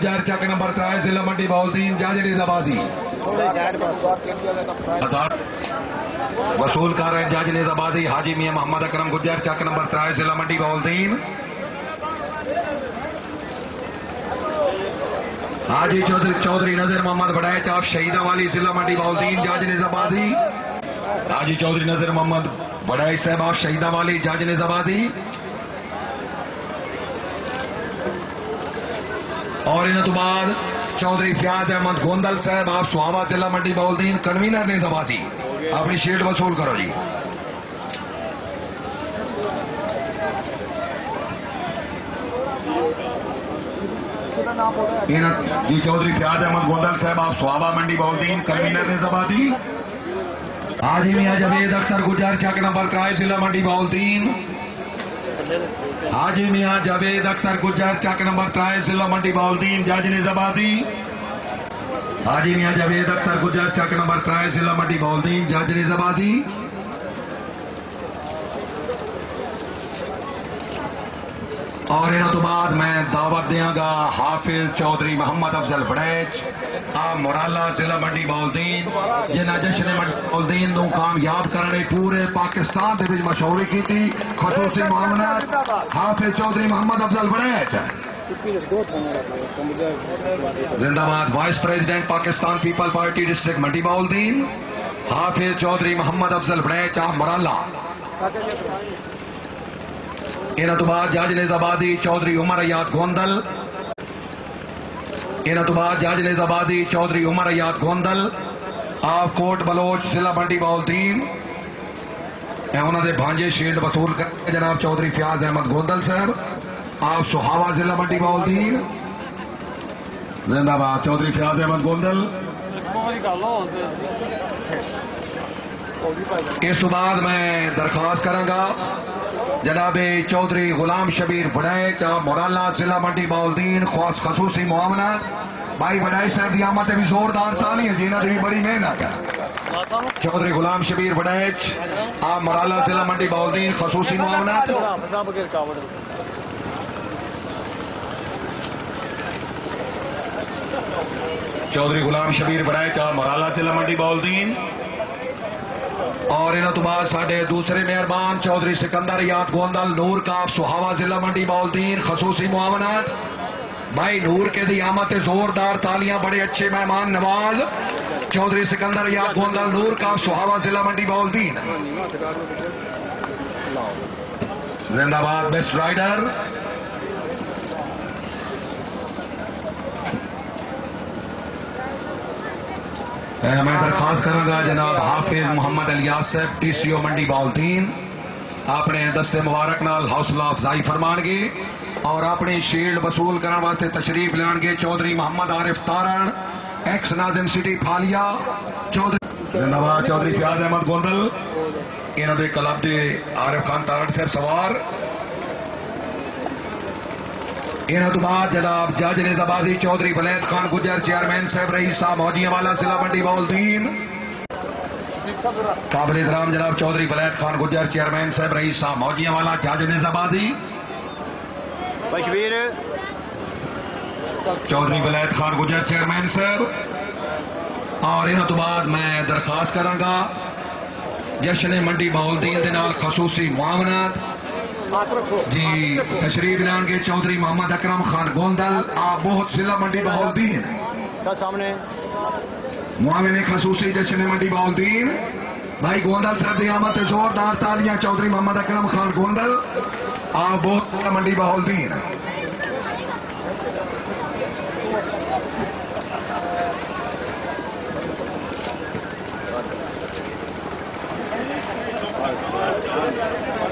چار چک نمبر 3 ضلع منڈی بہاولدین جاج نیزابازی وصول کر رہے ہیں جاج نیزابازی حاجی میاں محمد اکرم گجر چک نمبر 3 ضلع منڈی بہاولدین حاجی چودھری نذیر محمد بڑائچ آپ شہیدہ والی ضلع منڈی بہاولدین جاج نیزابازی حاجی چودھری نذیر محمد بڑائچ صاحب آپ شہیدہ والی جاج نیزابازی اور ان تو بعد چودھری فیاض احمد گوندل صاحب آپ سہاوا ضلع منڈی بہاولدین کنوینر نیزابازی اپنی شیٹ وصول کرو جی جی چودھری فیاض احمد گوندل صاحب آپ سہاوا منڈی بہاولدین کنوینر نیزابازی حاجی میاں جاوید اختر گجر چک نمبر 3 ضلع منڈی بہاولدین حاجی میاں جاوید اختر گجر چک نمبر 3 ضلع منڈی بہاولدین جاج نیزابازی حاجی میاں جاوید اختر گجر چک نمبر 3 ضلع منڈی بہاولدین جاج نیزابازی اور انہوں تو بعد میں دعوت دیاں گا حافظ چودھری محمد افضل بڑیچ آپ مورالا ضلع منڈی بہاولدین جنہیں جشن منڈی بہاولدین نو کامیاب کرنے پورے پاکستان دے وچ مشہوری کی تھی خصوصی معاملات حافظ چودھری محمد افضل بڑیچ زندہ باد vice president Pakistan people party district منڈی بہاولدین حافظ چودھری محمد افضل بڑیچ آپ مورالا انہوں تو بعد جاج نیزابازی چودھری عمر ایاد گوندل انہوں تو بعد جاج نیزابازی چودھری عمر ایاد گوندل آپ کوٹ بلوچ ضلع منڈی بہاولدین انہوں نے بھانجے شیلڈ وصول کر جناب چودھری فیاض احمد گوندل صاحب آپ سہاوا ضلع منڈی بہاولدین زندہ باد چودھری فیاض احمد گوندل اس تو بعد میں درخواست کروں گا جناب چودھری غلام شبیر بڑیچ آپ مورالا ضلع منڈی بہاولدین خصوصی معاونت بھائی بڑیچ صاحب دی آمد بھی زوردار تالی ہے جنہوں نے بھی بڑی محنت ہے چودھری غلام شبیر بڑیچ آپ مورالا ضلع منڈی بہاولدین خصوصی معاونت چودھری غلام شبیر بڑیچ آپ مورالا ضلع منڈی بہاولدین اور انہوں تو بعد ساڑھے دوسرے مہربان چودھری سکندر ایاد گوندل نور کا سہاوا ضلع منڈی بہاولدین خصوصی معاونت بھائی نور کے دی آمد زوردار تالیاں بڑے اچھے مہمان نواز چودھری سکندر ایاد گوندل نور کا سہاوا ضلع منڈی بہاولدین زندہ باد بیسٹ رائڈر میں درخواست کروں گا جناب حافظ محمد الیاس صاحب ٹی سی او منڈی بہاولدین اپنے دستے مبارک نال حوصلہ افزائی فرمان گے اور اپنی شیلڈ وصول کرنے واسطے تشریف لان گے چودھری محمد عارف تارن ایکس ناظم سٹی پھالیا چودھری فیاض احمد گوندل انہوں دے کلب دے عارف خان تارن صاحب سوار انہوں تو بعد جناب جاج نیزابازی چودھری ولید خان گجر چیئرمین صاحب رئیس صاحب موجیہ والا ضلع منڈی بہاولدین قابل احترام جناب چودھری ولید خان گجر چیئرمین صاحب رئیس صاحب موجیہ والا جاج نیزابازی چودھری ولید خان گجر چیئرمین صاحب اور انہوں تو بعد میں درخواست کروں گا جشن منڈی بہاولدین دے نال خصوصی معاونت جی تشریف لان کے چودھری محمد اکرم خان گوندل آپ بہت ضلع منڈی بہاولدین معاون خصوصی جشن منڈی بہاولدین بھائی گوندل صاحب دی آمد زوردار تالیاں چودھری محمد اکرم خان گوندل آپ بہت ضلع منڈی بہاولدین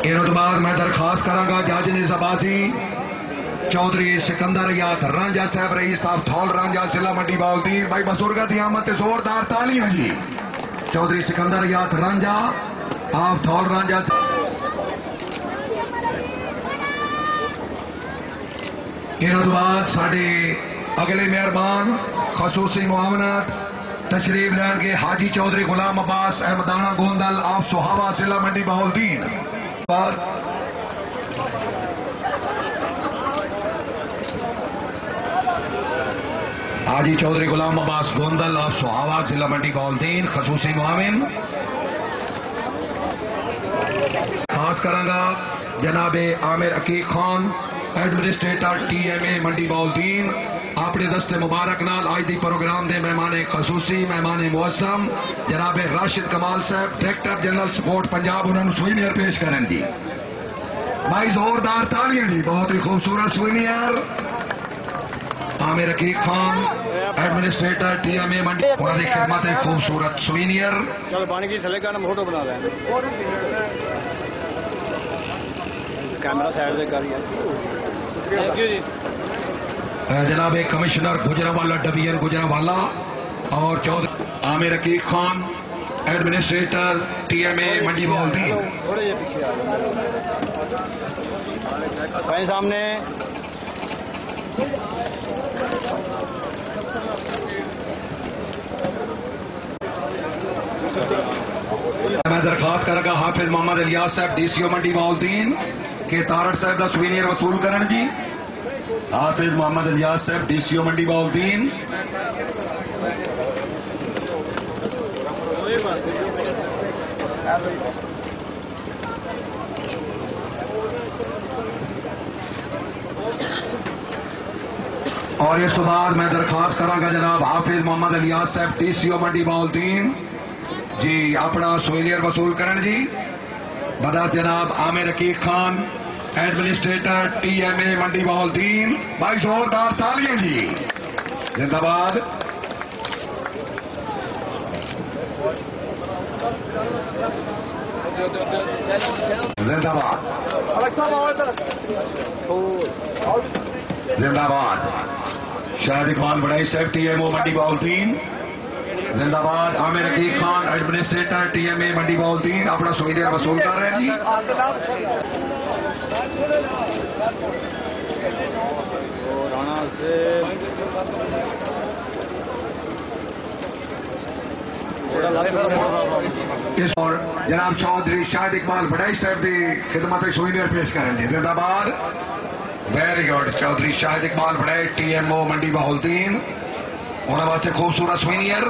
انہوں تو بعد میں درخواست کروں گا جاج نیزابازی چودھری سکندر ایاد رانجھا صاحب رئیس صاحب تھول رانجھا ضلع منڈی بہاولدین بھائی بزرگاں دی آمد زوردار تالیاں جی چودھری سکندر ایاد رانجھا آپ تھول رانجھا انہوں تو بعد ساڑھے اگلے مہربان خصوصی معاونت تشریف لان کے حاجی چودھری غلام عباس احمدانہ گوندل آپ سہاوا ضلع منڈی بہاولدین حاجی چودھری غلام عباس گوندل اور سہاوا ضلع منڈی بولدین خصوصی معاون خاص کرانگا جناب عامر عقیق خان ایڈمنسٹریٹر ٹی ایم اے منڈی بولدین اپنے دست مبارک نال آج دی پروگرام دے مہمان خصوصی مہمان موسم جناب راشد کمال صاحب ڈائریکٹر جنرل سپورٹ پنجاب انہوں نے سوینئر پیش کریں جی بھائی زوردار تالیاں جی بہت ہی خوبصورت سوینئر عامر عقیق خان ایڈمنسٹریٹر ٹی ایم اے منڈی انہوں نے خدمت خوبصورت سوینئر چل پانی کی تھلے کا فوٹو بنا رہے ہیں کیمرہ سائڈ سے کر تھینک یو جی جناب کمشنر گجرانوالا ڈویژن گجرانوالا اور چودھری عامر عقیق خان ایڈمنسٹریٹر ٹی ایم اے منڈی بولدین تھوڑے یہ پیچھے آ گئے سامنے میں درخواست کروں گا حافظ محمد الیاس صاحب ڈی سی او منڈی بولدین کہ تارڑ صاحب دا سوینئر وصول کرن جی حافظ محمد الیاس صاحب ڈی سی او منڈی بولدین اور اس کے بعد میں درخواست کراں گا جناب حافظ محمد الیاس صاحب ڈی سی او منڈی بولدین جی اپنا سوینئر وصول کرن جی بدات جناب عامر عقیق خان ایڈمنسٹریٹر ٹی ایم اے منڈی بولدین بھائی زوردار تالیاں جی زندہ باد زندہ باد زندہ باد شاہد اقبال بڑائی صاحب ٹی ایم او منڈی بولدین زندہ باد عامر عقیق خان ایڈمنسٹریٹر ٹی ایم اے منڈی بولدین اپنا سوینئر وصول کر رہے ہیں جی اور جناب چودھری شاہد اقبال بڑائی صاحب دی خدمت سوینئر پیش کریں جی زندہ باد ویری گڈ چودھری شاہد اقبال بڑائی ٹی ایم او منڈی بہولدین انہوں واسطے خوبصورت سوینئر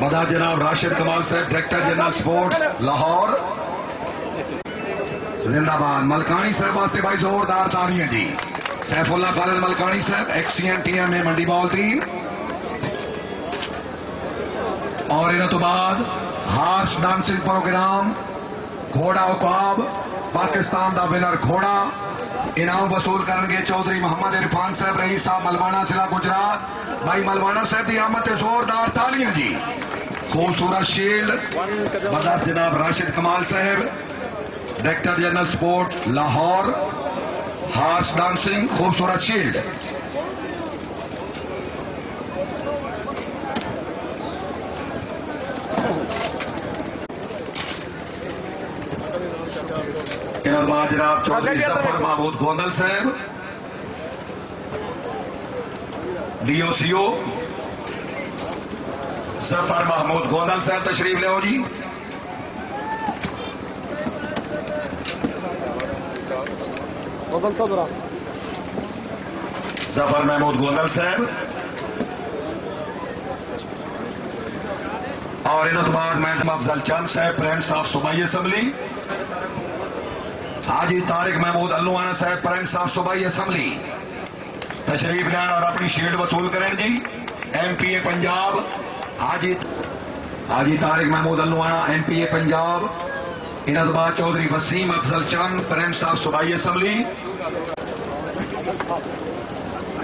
بدا جناب راشد کمال صاحب ڈائریکٹر جنرل سپورٹس لاہور زندہ باد ملکانی صاحب واسطے بھائی زوردار تالیاں جی سیف اللہ خالد ملکانی صاحب ایکسین ٹی ایم اے منڈی بہولدین اور انہوں تو بعد ہارس ڈانسنگ پروگرام گھوڑا عقاب پاکستان دا ونر گھوڑا انعام وصول کرنگے چودھری محمد عرفان صاحب رئیس صاحب ملوانا ضلع گجرات بھائی ملوانا صاحب دی آمد زوردار تالیاں جی خوبصورت شیلڈ بدر جناب راشد کمال صاحب director general sport Lahore horse dancing خوبصورت شیلڈ جناب چودھری ظفر محمود گوندل صاحب D O C O Zafar Mahmood Gondal صاحب تشریف لے ہو جی ظفر محمود گوندل صاحب اور انہوں تو بعد محتم افضل چند صاحب پرنس آف صوبائی اسمبلی حاجی طارق محمود اللوانا صاحب پرنس آف صوبائی اسمبلی تشریف لین اور اپنی شیلڈ وصول کریں جی ایم پی اے پنجاب حاجی طارق محمود اللوانا ایم پی اے پنجاب انہوں تو بعد چودھری وسیم افضل چند پرنس آف صوبائی اسمبلی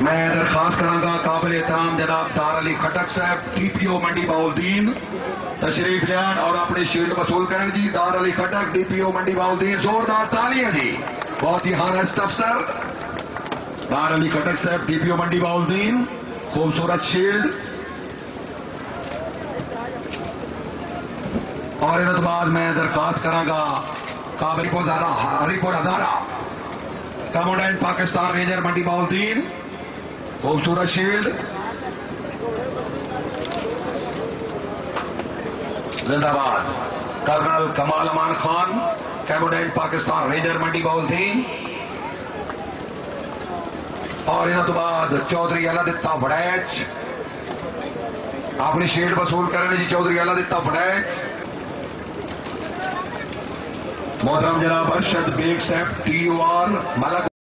میں درخواست کروں گا قابل احترام جناب دار علی خٹک صاحب ٹی پی او منڈی بہولدین تشریف لین اور اپنی شیلڈ وصول کریں جی دار علی خٹک ڈی پی او منڈی بہولدین زوردار تالیاں جی بہت ہی ہانسٹ افسر دار علی خٹک صاحب ڈی پی او منڈی بہولدین خوبصورت شیلڈ اور ان بعد میں درخواست کروں گا قابل ہری پور ہزارہ کمانڈنٹ پاکستان رینجر منڈی بہولدین خوبصورت شیلڈ زندہ باد کرنل کمال امان خان کیبنٹ پاکستان رینجر منڈی بہولدین اور انہوں تو بعد چودھری اللہ دتا وڑیچ اپنی شیٹ وصول کرنے جی چودھری اللہ دتا وڑیچ محترم جناب ارشد بیگ صاحب TUR ملک